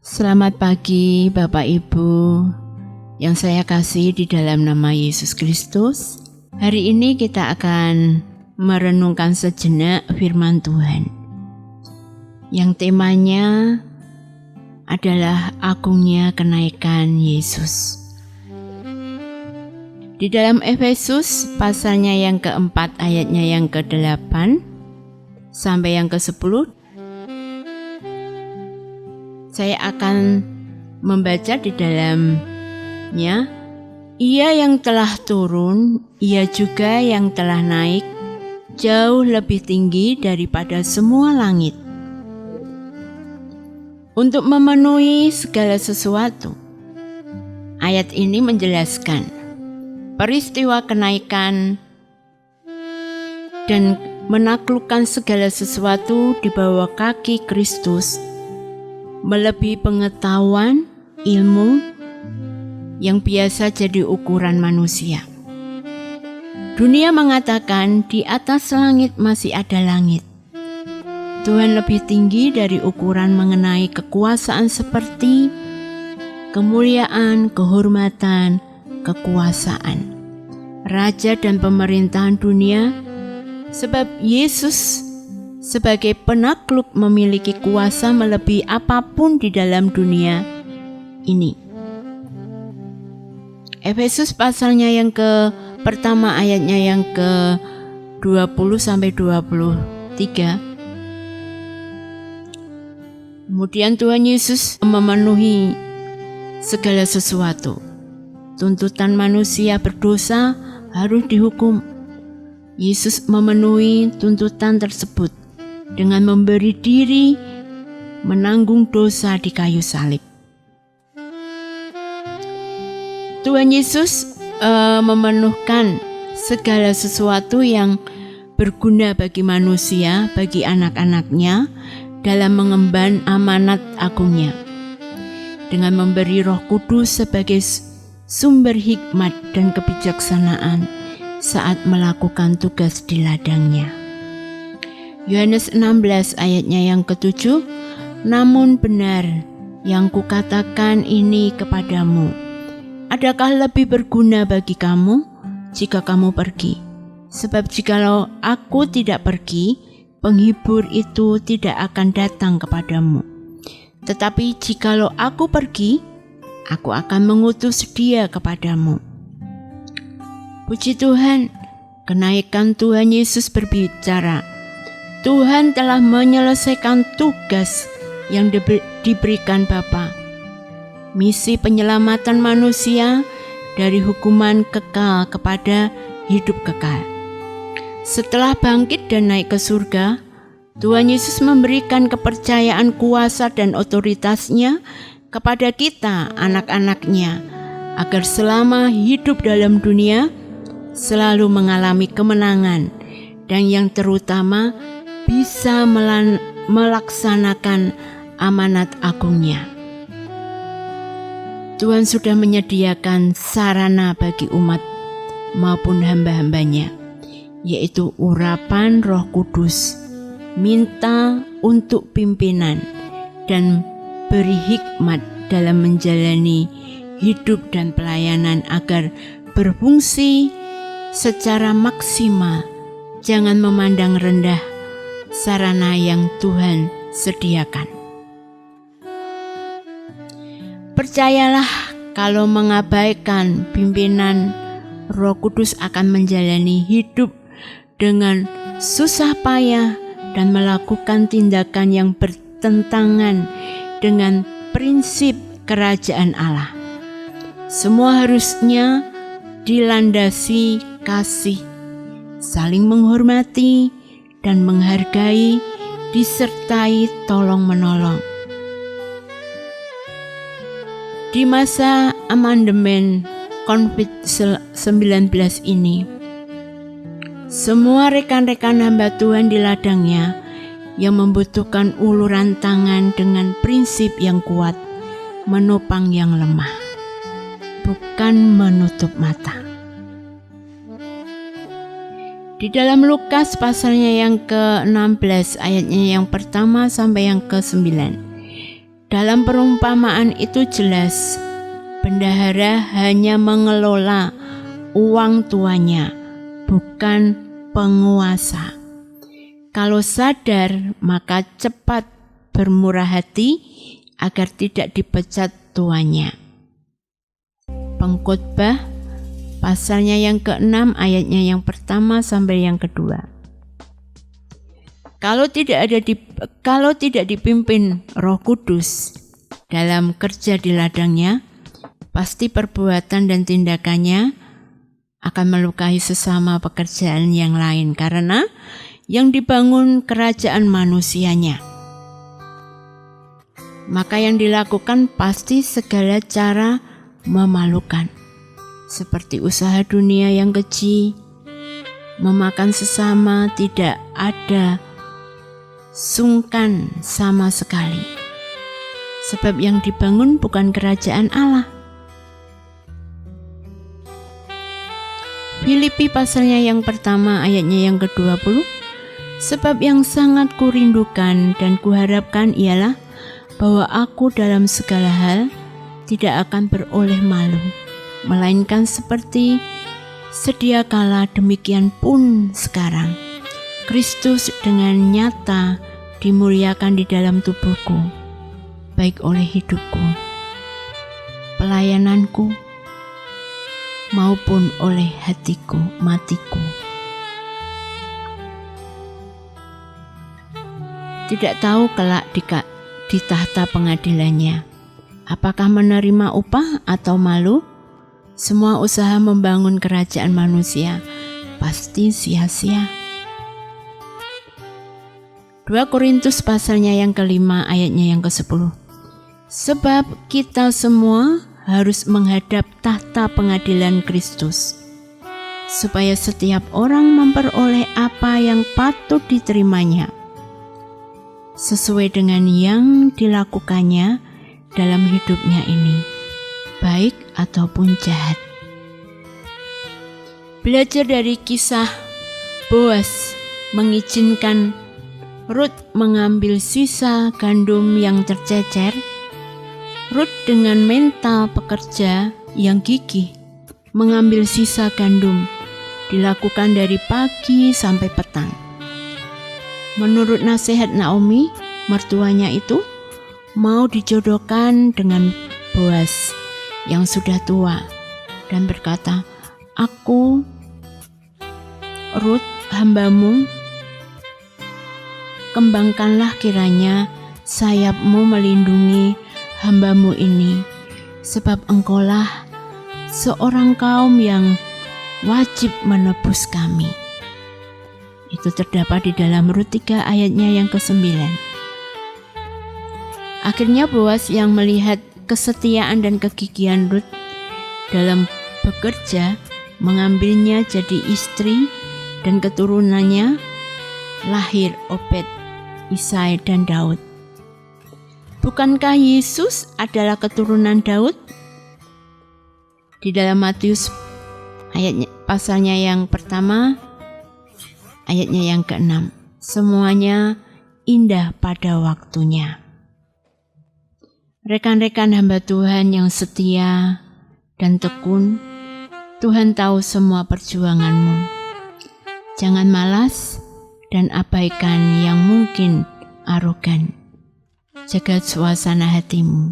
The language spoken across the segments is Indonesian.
Selamat pagi Bapak Ibu yang saya kasih di dalam nama Yesus Kristus. Hari ini kita akan merenungkan sejenak firman Tuhan yang temanya adalah agungnya kenaikan Yesus. Di dalam Efesus pasalnya yang keempat ayatnya yang ke-8 sampai yang ke-10, saya akan membaca di dalamnya. Ia yang telah turun, ia juga yang telah naik jauh lebih tinggi daripada semua langit, untuk memenuhi segala sesuatu. Ayat ini menjelaskan peristiwa kenaikan dan menaklukkan segala sesuatu di bawah kaki Kristus, melebihi pengetahuan, ilmu yang biasa jadi ukuran manusia. Dunia mengatakan di atas langit masih ada langit. Tuhan lebih tinggi dari ukuran mengenai kekuasaan seperti kemuliaan, kehormatan, kekuasaan, raja dan pemerintahan dunia, sebab Yesus sebagai penakluk memiliki kuasa melebihi apapun di dalam dunia ini. Efesus pasalnya yang pertama ayatnya yang ke-20 sampai 23. Kemudian Tuhan Yesus memenuhi segala sesuatu. Tuntutan manusia berdosa harus dihukum. Yesus memenuhi tuntutan tersebut dengan memberi diri menanggung dosa di kayu salib. Tuhan Yesus memenuhkan segala sesuatu yang berguna bagi manusia, bagi anak-anaknya dalam mengemban amanat agungnya, dengan memberi Roh Kudus sebagai sumber hikmat dan kebijaksanaan saat melakukan tugas di ladangnya. Yohanes 16 ayatnya yang ke-7, namun benar yang kukatakan ini kepadamu, adakah lebih berguna bagi kamu jika kamu pergi? Sebab jikalau aku tidak pergi, penghibur itu tidak akan datang kepadamu. Tetapi jikalau aku pergi, aku akan mengutus dia kepadamu. Puji Tuhan, kenaikan Tuhan Yesus berbicara. Tuhan telah menyelesaikan tugas yang diberikan Bapa. Misi penyelamatan manusia dari hukuman kekal kepada hidup kekal. Setelah bangkit dan naik ke surga, Tuhan Yesus memberikan kepercayaan kuasa dan otoritasnya kepada kita, anak-anaknya, agar selama hidup dalam dunia selalu mengalami kemenangan dan yang terutama bisa melaksanakan amanat agungnya. Tuhan sudah menyediakan sarana bagi umat maupun hamba-hambanya, yaitu urapan Roh Kudus, minta untuk pimpinan, dan beri hikmat dalam menjalani hidup dan pelayanan agar berfungsi secara maksimal. Jangan memandang rendah sarana yang Tuhan sediakan. Percayalah, kalau mengabaikan pimpinan, Roh Kudus akan menjalani hidup dengan susah payah dan melakukan tindakan yang bertentangan dengan prinsip kerajaan Allah. Semua harusnya dilandasi kasih, saling menghormati dan menghargai, disertai tolong-menolong. Di masa amandemen COVID-19 ini, semua rekan-rekan hamba Tuhan di ladangnya yang membutuhkan uluran tangan dengan prinsip yang kuat, menopang yang lemah, bukan menutup mata. Di dalam Lukas pasalnya yang ke-16 ayatnya yang pertama sampai yang ke-9. Dalam perumpamaan itu jelas, bendahara hanya mengelola uang tuanya, bukan penguasa. Kalau sadar, maka cepat bermurah hati agar tidak dipecat tuannya. Pengkhotbah pasalnya yang ke-6 ayatnya yang pertama sampai yang kedua. Kalau tidak dipimpin Roh Kudus dalam kerja di ladangnya, pasti perbuatan dan tindakannya akan melukai sesama pekerjaan yang lain karena yang dibangun kerajaan manusianya. Maka yang dilakukan pasti segala cara memalukan, seperti usaha dunia yang keji, memakan sesama, tidak ada sungkan sama sekali. Sebab yang dibangun bukan kerajaan Allah. Filipi pasalnya yang pertama ayatnya yang ke-20. Sebab yang sangat kurindukan dan kuharapkan ialah bahwa aku dalam segala hal tidak akan beroleh malu, melainkan seperti sedia kala demikian pun sekarang, Kristus dengan nyata dimuliakan di dalam tubuhku, baik oleh hidupku, pelayananku, maupun oleh matiku. Tidak tahu kelak di tahta pengadilannya, apakah menerima upah atau malu? Semua usaha membangun kerajaan manusia pasti sia-sia. 2 Korintus pasalnya yang ke-5 ayatnya yang ke-10. Sebab kita semua harus menghadap tahta pengadilan Kristus, supaya setiap orang memperoleh apa yang patut diterimanya, sesuai dengan yang dilakukannya dalam hidupnya ini, baik ataupun jahat. Belajar dari kisah Boas mengizinkan Rut mengambil sisa gandum yang tercecer. Rut dengan mental pekerja yang gigih mengambil sisa gandum, dilakukan dari pagi sampai petang. Menurut nasihat Naomi, mertuanya itu mau dijodohkan dengan Boas yang sudah tua dan berkata, "Aku, Rut, hambamu, kembangkanlah kiranya sayapmu melindungi hambamu ini, sebab engkaulah seorang kaum yang wajib menebus kami." Itu terdapat di dalam Rut 3 ayatnya yang ke-9. Akhirnya Boas yang melihat kesetiaan dan kegigihan Rut dalam bekerja mengambilnya jadi istri, dan keturunannya lahir Obed, Isai, dan Daud. Bukankah Yesus adalah keturunan Daud? Di dalam Matius ayatnya pasalnya yang pertama ayatnya yang ke-6. Semuanya indah pada waktunya. Rekan-rekan hamba Tuhan yang setia dan tekun, Tuhan tahu semua perjuanganmu. Jangan malas dan abaikan yang mungkin arogan. Jaga suasana hatimu.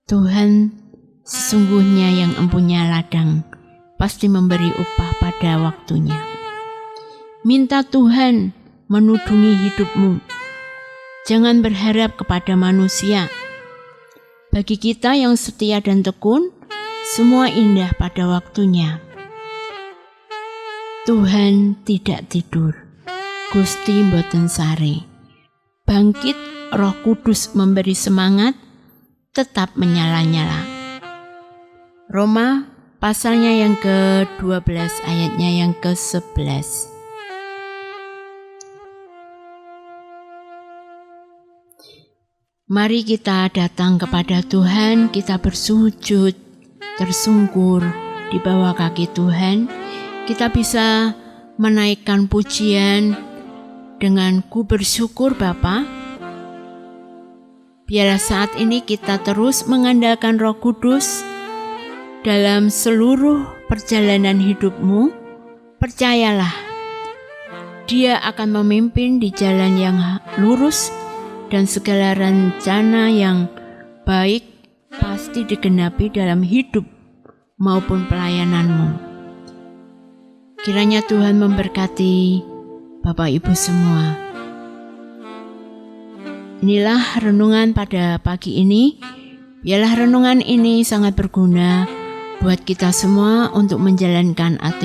Tuhan sesungguhnya yang empunya ladang pasti memberi upah pada waktunya. Minta Tuhan menudungi hidupmu. Jangan berharap kepada manusia. Bagi kita yang setia dan tekun, semua indah pada waktunya. Tuhan tidak tidur, Gusti mboten sare. Bangkit, Roh Kudus memberi semangat, tetap menyala-nyala. Roma pasalnya yang ke-12 ayatnya yang ke-11. Mari kita datang kepada Tuhan, kita bersujud, tersungkur di bawah kaki Tuhan. Kita bisa menaikkan pujian dengan ku bersyukur Bapa, Biarlah saat ini kita terus mengandalkan Roh Kudus dalam seluruh perjalanan hidupmu. Percayalah, Dia akan memimpin di jalan yang lurus dan segala rencana yang baik pasti digenapi dalam hidup maupun pelayananmu. Kiranya Tuhan memberkati Bapak Ibu semua. Inilah renungan pada pagi ini. Biarlah renungan ini sangat berguna buat kita semua untuk menjalankan